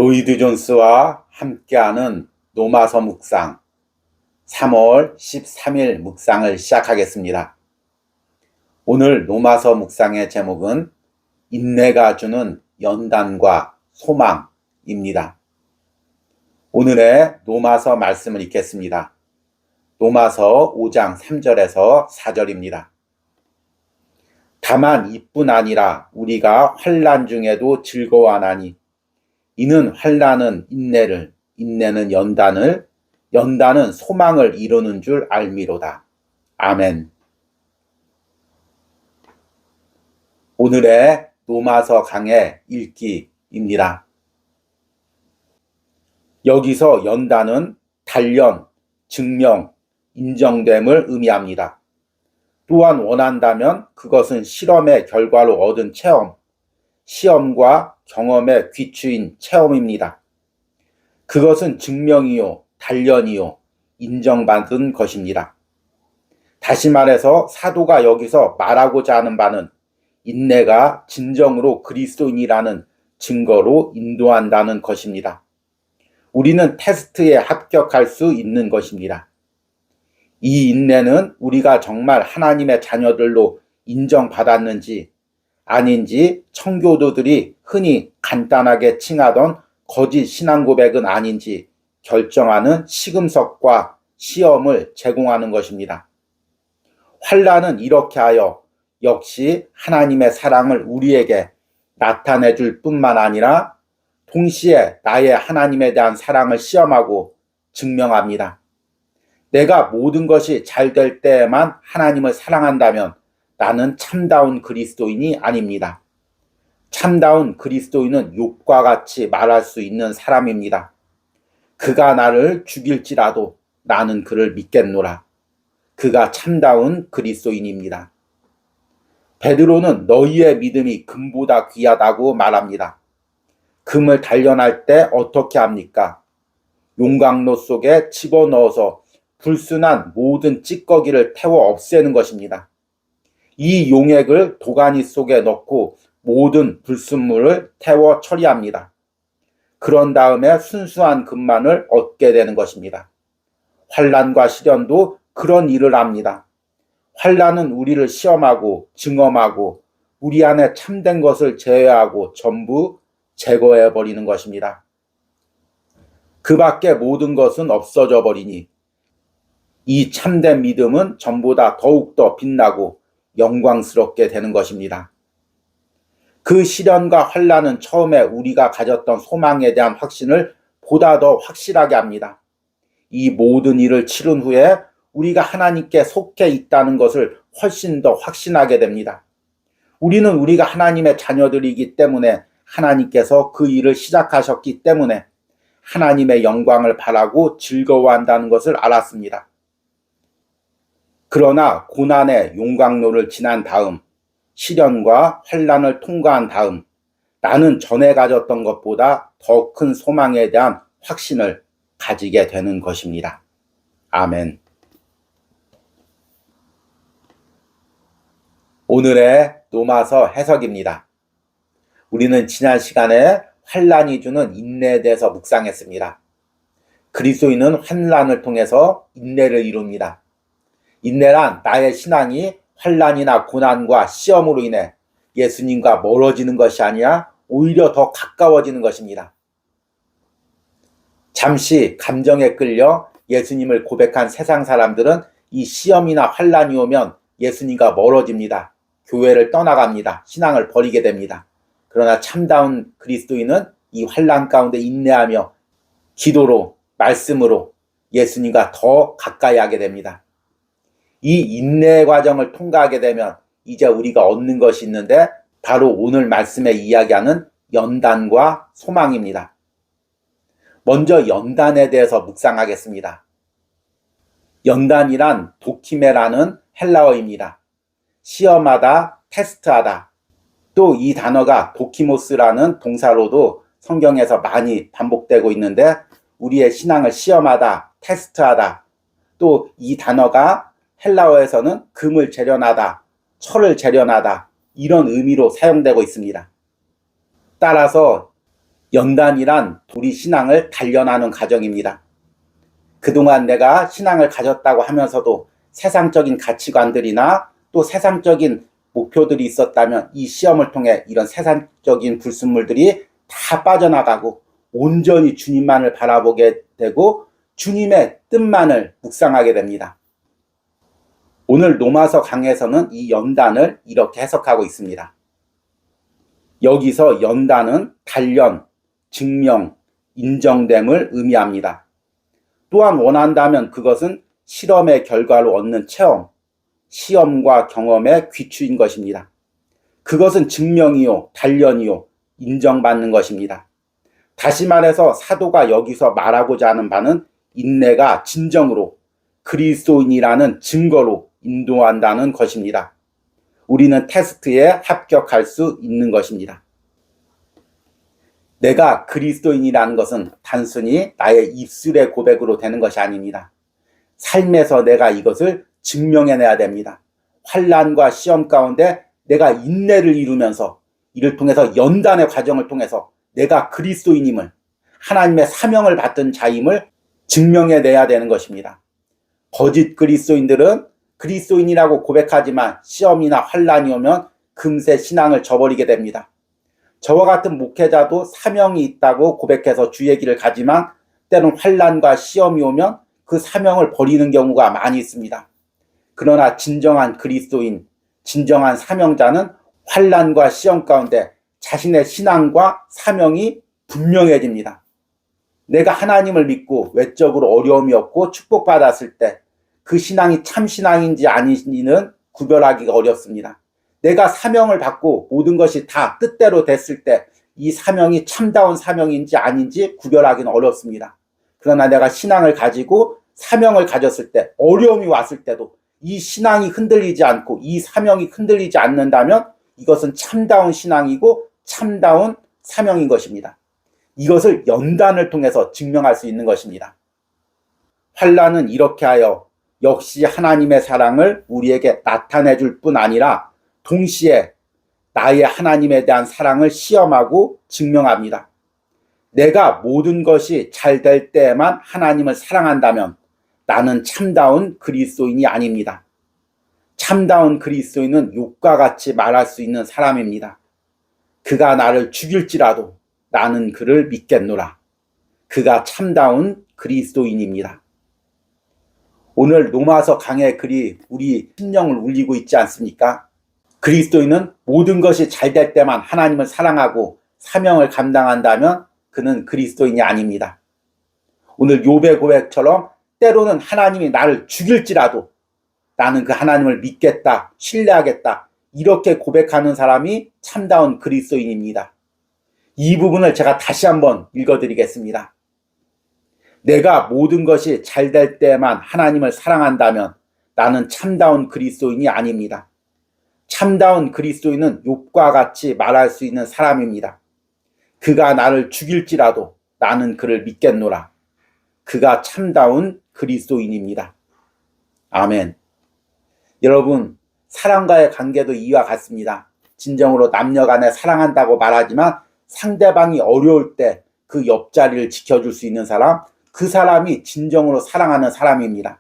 로이드 존스와 함께하는 로마서 묵상 3월 13일 묵상을 시작하겠습니다. 오늘 로마서 묵상의 제목은 인내가 주는 연단과 소망입니다. 오늘의 로마서 말씀을 읽겠습니다. 로마서 5장 3절에서 4절입니다. 다만 이뿐 아니라 우리가 환난 중에도 즐거워하나니 이는 환난은 인내를, 인내는 연단을, 연단은 소망을 이루는 줄 알미로다. 아멘. 오늘의 로마서 강의 읽기입니다. 여기서 연단은 단련, 증명, 인정됨을 의미합니다. 또한 원한다면 그것은 실험의 결과로 얻은 체험, 시험과 경험의 귀추인 체험입니다. 그것은 증명이요, 단련이요, 인정받은 것입니다. 다시 말해서 사도가 여기서 말하고자 하는 바는 인내가 진정으로 그리스도인이라는 증거로 인도한다는 것입니다. 우리는 테스트에 합격할 수 있는 것입니다. 이 인내는 우리가 정말 하나님의 자녀들로 인정받았는지 아닌지, 청교도들이 흔히 간단하게 칭하던 거짓 신앙 고백은 아닌지 결정하는 시금석과 시험을 제공하는 것입니다. 환난은 이렇게 하여 역시 하나님의 사랑을 우리에게 나타내 줄 뿐만 아니라 동시에 나의 하나님에 대한 사랑을 시험하고 증명합니다. 내가 모든 것이 잘 될 때에만 하나님을 사랑한다면 나는 참다운 그리스도인이 아닙니다. 참다운 그리스도인은 욥과 같이 말할 수 있는 사람입니다. 그가 나를 죽일지라도 나는 그를 믿겠노라. 그가 참다운 그리스도인입니다. 베드로는 너희의 믿음이 금보다 귀하다고 말합니다. 금을 단련할 때 어떻게 합니까? 용광로 속에 집어넣어서 불순한 모든 찌꺼기를 태워 없애는 것입니다. 이 용액을 도가니 속에 넣고 모든 불순물을 태워 처리합니다. 그런 다음에 순수한 금만을 얻게 되는 것입니다. 환난과 시련도 그런 일을 합니다. 환난은 우리를 시험하고 증험하고 우리 안에 참된 것을 제외하고 전부 제거해 버리는 것입니다. 그 밖에 모든 것은 없어져 버리니 이 참된 믿음은 전보다 더욱더 빛나고 영광스럽게 되는 것입니다. 그 시련과 환난은 처음에 우리가 가졌던 소망에 대한 확신을 보다 더 확실하게 합니다. 이 모든 일을 치른 후에 우리가 하나님께 속해 있다는 것을 훨씬 더 확신하게 됩니다. 우리는 우리가 하나님의 자녀들이기 때문에 하나님께서 그 일을 시작하셨기 때문에 하나님의 영광을 바라고 즐거워한다는 것을 알았습니다. 그러나 고난의 용광로를 지난 다음, 시련과 환난을 통과한 다음 나는 전에 가졌던 것보다 더 큰 소망에 대한 확신을 가지게 되는 것입니다. 아멘. 오늘의 로마서 해석입니다. 우리는 지난 시간에 환난이 주는 인내에 대해서 묵상했습니다. 그리스도인은 환난을 통해서 인내를 이룹니다. 인내란 나의 신앙이 환난이나 고난과 시험으로 인해 예수님과 멀어지는 것이 아니라 오히려 더 가까워지는 것입니다. 잠시 감정에 끌려 예수님을 고백한 세상 사람들은 이 시험이나 환난이 오면 예수님과 멀어집니다. 교회를 떠나갑니다. 신앙을 버리게 됩니다. 그러나 참다운 그리스도인은 이 환난 가운데 인내하며 기도로, 말씀으로 예수님과 더 가까이 하게 됩니다. 이 인내의 과정을 통과하게 되면 이제 우리가 얻는 것이 있는데 바로 오늘 말씀에 이야기하는 연단과 소망입니다. 먼저 연단에 대해서 묵상하겠습니다. 연단이란 도키메라는 헬라어입니다. 시험하다, 테스트하다. 또 이 단어가 도키모스라는 동사로도 성경에서 많이 반복되고 있는데 우리의 신앙을 시험하다, 테스트하다. 또 이 단어가 헬라어에서는 금을 재련하다, 철을 재련하다 이런 의미로 사용되고 있습니다. 따라서 연단이란 우리 신앙을 단련하는 과정입니다. 그동안 내가 신앙을 가졌다고 하면서도 세상적인 가치관들이나 또 세상적인 목표들이 있었다면 이 시험을 통해 이런 세상적인 불순물들이 다 빠져나가고 온전히 주님만을 바라보게 되고 주님의 뜻만을 묵상하게 됩니다. 오늘 로마서 강해에서는 이 연단을 이렇게 해석하고 있습니다. 여기서 연단은 단련, 증명, 인정됨을 의미합니다. 또한 원한다면 그것은 실험의 결과로 얻는 체험, 시험과 경험의 귀추인 것입니다. 그것은 증명이요, 단련이요, 인정받는 것입니다. 다시 말해서 사도가 여기서 말하고자 하는 바는 인내가 진정으로 그리스도인이라는 증거로 인도한다는 것입니다. 우리는 테스트에 합격할 수 있는 것입니다. 내가 그리스도인이라는 것은 단순히 나의 입술의 고백으로 되는 것이 아닙니다. 삶에서 내가 이것을 증명해내야 됩니다. 환난과 시험 가운데 내가 인내를 이루면서 이를 통해서 연단의 과정을 통해서 내가 그리스도인임을, 하나님의 사명을 받던 자임을 증명해내야 되는 것입니다. 거짓 그리스도인들은 그리스도인이라고 고백하지만 시험이나 환난이 오면 금세 신앙을 저버리게 됩니다. 저와 같은 목회자도 사명이 있다고 고백해서 주의 길을 가지만 때론 환난과 시험이 오면 그 사명을 버리는 경우가 많이 있습니다. 그러나 진정한 그리스도인, 진정한 사명자는 환난과 시험 가운데 자신의 신앙과 사명이 분명해집니다. 내가 하나님을 믿고 외적으로 어려움이 없고 축복받았을 때 그 신앙이 참 신앙인지 아닌지는 구별하기가 어렵습니다. 내가 사명을 받고 모든 것이 다 뜻대로 됐을 때 이 사명이 참다운 사명인지 아닌지 구별하기는 어렵습니다. 그러나 내가 신앙을 가지고 사명을 가졌을 때, 어려움이 왔을 때도 이 신앙이 흔들리지 않고 이 사명이 흔들리지 않는다면 이것은 참다운 신앙이고 참다운 사명인 것입니다. 이것을 연단을 통해서 증명할 수 있는 것입니다. 환난은 이렇게 하여 역시 하나님의 사랑을 우리에게 나타내 줄 뿐 아니라 동시에 나의 하나님에 대한 사랑을 시험하고 증명합니다. 내가 모든 것이 잘 될 때에만 하나님을 사랑한다면 나는 참다운 그리스도인이 아닙니다. 참다운 그리스도인은 욕과 같이 말할 수 있는 사람입니다. 그가 나를 죽일지라도 나는 그를 믿겠노라. 그가 참다운 그리스도인입니다. 오늘 로마서 강의 글이 우리 심령을 울리고 있지 않습니까? 그리스도인은 모든 것이 잘 될 때만 하나님을 사랑하고 사명을 감당한다면 그는 그리스도인이 아닙니다. 오늘 욥의 고백처럼 때로는 하나님이 나를 죽일지라도 나는 그 하나님을 믿겠다, 신뢰하겠다, 이렇게 고백하는 사람이 참다운 그리스도인입니다. 이 부분을 제가 다시 한번 읽어드리겠습니다. 내가 모든 것이 잘 될 때만 하나님을 사랑한다면 나는 참다운 그리스도인이 아닙니다. 참다운 그리스도인은 욥과 같이 말할 수 있는 사람입니다. 그가 나를 죽일지라도 나는 그를 믿겠노라. 그가 참다운 그리스도인입니다. 아멘. 여러분, 사랑과의 관계도 이와 같습니다. 진정으로 남녀 간에 사랑한다고 말하지만 상대방이 어려울 때 그 옆자리를 지켜줄 수 있는 사람, 그 사람이 진정으로 사랑하는 사람입니다.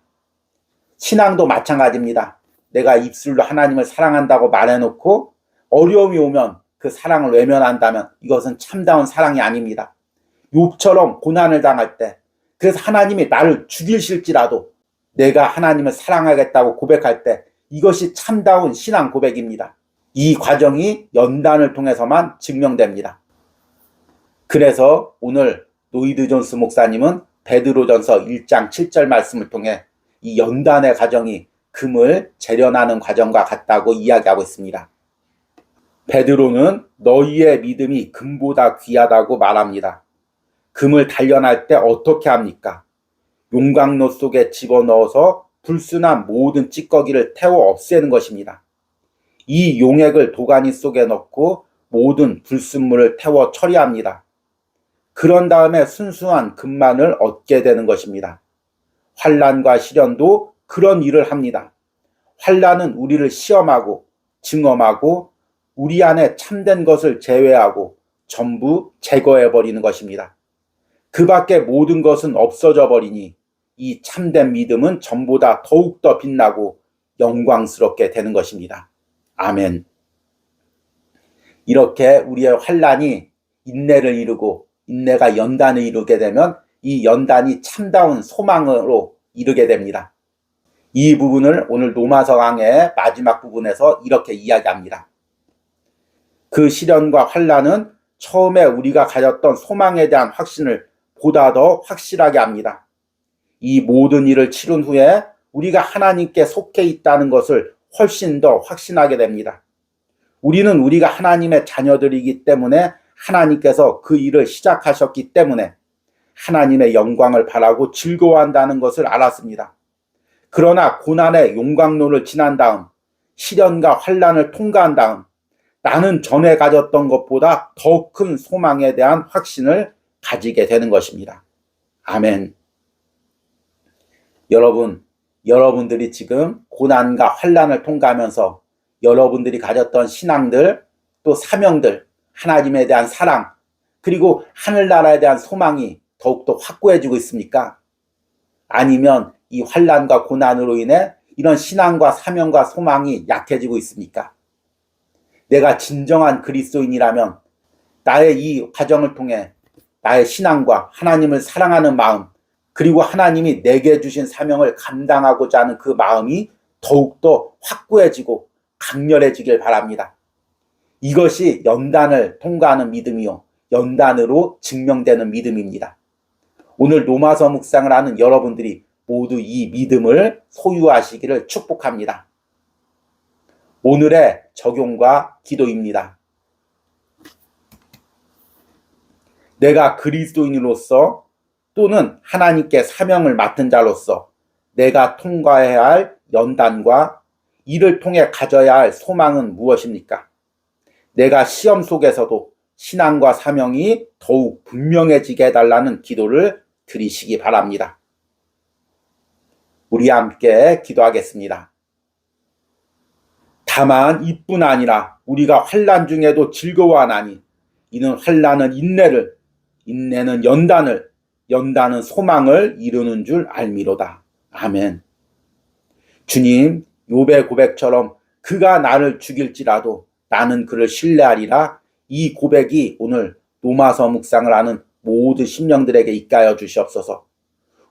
신앙도 마찬가지입니다. 내가 입술로 하나님을 사랑한다고 말해놓고 어려움이 오면 그 사랑을 외면한다면 이것은 참다운 사랑이 아닙니다. 욥처럼 고난을 당할 때, 그래서 하나님이 나를 죽이실지라도 내가 하나님을 사랑하겠다고 고백할 때 이것이 참다운 신앙 고백입니다. 이 과정이 연단을 통해서만 증명됩니다. 그래서 오늘 노이드 존스 목사님은 베드로전서 1장 7절 말씀을 통해 이 연단의 과정이 금을 재련하는 과정과 같다고 이야기하고 있습니다. 베드로는 너희의 믿음이 금보다 귀하다고 말합니다. 금을 단련할 때 어떻게 합니까? 용광로 속에 집어넣어서 불순한 모든 찌꺼기를 태워 없애는 것입니다. 이 용액을 도가니 속에 넣고 모든 불순물을 태워 처리합니다. 그런 다음에 순수한 금만을 얻게 되는 것입니다. 환난과 시련도 그런 일을 합니다. 환난은 우리를 시험하고 증험하고 우리 안에 참된 것을 제외하고 전부 제거해 버리는 것입니다. 그 밖에 모든 것은 없어져 버리니 이 참된 믿음은 전보다 더욱더 빛나고 영광스럽게 되는 것입니다. 아멘. 이렇게 우리의 환난이 인내를 이루고 인내가 연단을 이루게 되면 이 연단이 참다운 소망으로 이르게 됩니다. 이 부분을 오늘 로마서 강의 마지막 부분에서 이렇게 이야기합니다. 그 시련과 환난은 처음에 우리가 가졌던 소망에 대한 확신을 보다 더 확실하게 합니다. 이 모든 일을 치른 후에 우리가 하나님께 속해 있다는 것을 훨씬 더 확신하게 됩니다. 우리는 우리가 하나님의 자녀들이기 때문에 하나님께서 그 일을 시작하셨기 때문에 하나님의 영광을 바라고 즐거워한다는 것을 알았습니다. 그러나 고난의 용광로를 지난 다음 시련과 환난을 통과한 다음 나는 전에 가졌던 것보다 더 큰 소망에 대한 확신을 가지게 되는 것입니다. 아멘. 여러분들이 지금 고난과 환난을 통과하면서 여러분들이 가졌던 신앙들, 또 사명들, 하나님에 대한 사랑, 그리고 하늘나라에 대한 소망이 더욱더 확고해지고 있습니까? 아니면 이 환난과 고난으로 인해 이런 신앙과 사명과 소망이 약해지고 있습니까? 내가 진정한 그리스도인이라면 나의 이 과정을 통해 나의 신앙과 하나님을 사랑하는 마음, 그리고 하나님이 내게 주신 사명을 감당하고자 하는 그 마음이 더욱더 확고해지고 강렬해지길 바랍니다. 이것이 연단을 통과하는 믿음이요, 연단으로 증명되는 믿음입니다. 오늘 로마서 묵상을 하는 여러분들이 모두 이 믿음을 소유하시기를 축복합니다. 오늘의 적용과 기도입니다. 내가 그리스도인으로서 또는 하나님께 사명을 맡은 자로서 내가 통과해야 할 연단과 이를 통해 가져야 할 소망은 무엇입니까? 내가 시험 속에서도 신앙과 사명이 더욱 분명해지게 해달라는 기도를 드리시기 바랍니다. 우리 함께 기도하겠습니다. 다만 이뿐 아니라 우리가 환난 중에도 즐거워하나니 이는 환난은 인내를, 인내는 연단을, 연단은 소망을 이루는 줄 알미로다. 아멘. 주님, 욥의 고백처럼 그가 나를 죽일지라도 나는 그를 신뢰하리라. 이 고백이 오늘 로마서 묵상을 하는 모든 심령들에게 있게 주시옵소서.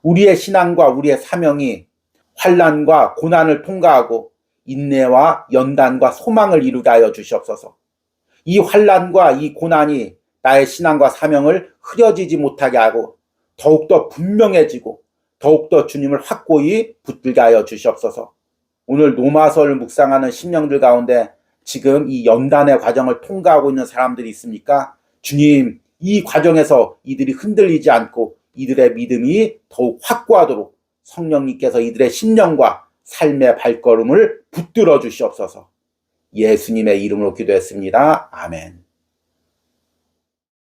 우리의 신앙과 우리의 사명이 환난과 고난을 통과하고 인내와 연단과 소망을 이루게 하여 주시옵소서. 이 환난과 이 고난이 나의 신앙과 사명을 흐려지지 못하게 하고 더욱더 분명해지고 더욱더 주님을 확고히 붙들게 하여 주시옵소서. 오늘 로마서를 묵상하는 심령들 가운데 지금 이 연단의 과정을 통과하고 있는 사람들이 있습니까? 주님, 이 과정에서 이들이 흔들리지 않고 이들의 믿음이 더욱 확고하도록 성령님께서 이들의 심령과 삶의 발걸음을 붙들어 주시옵소서. 예수님의 이름으로 기도했습니다. 아멘.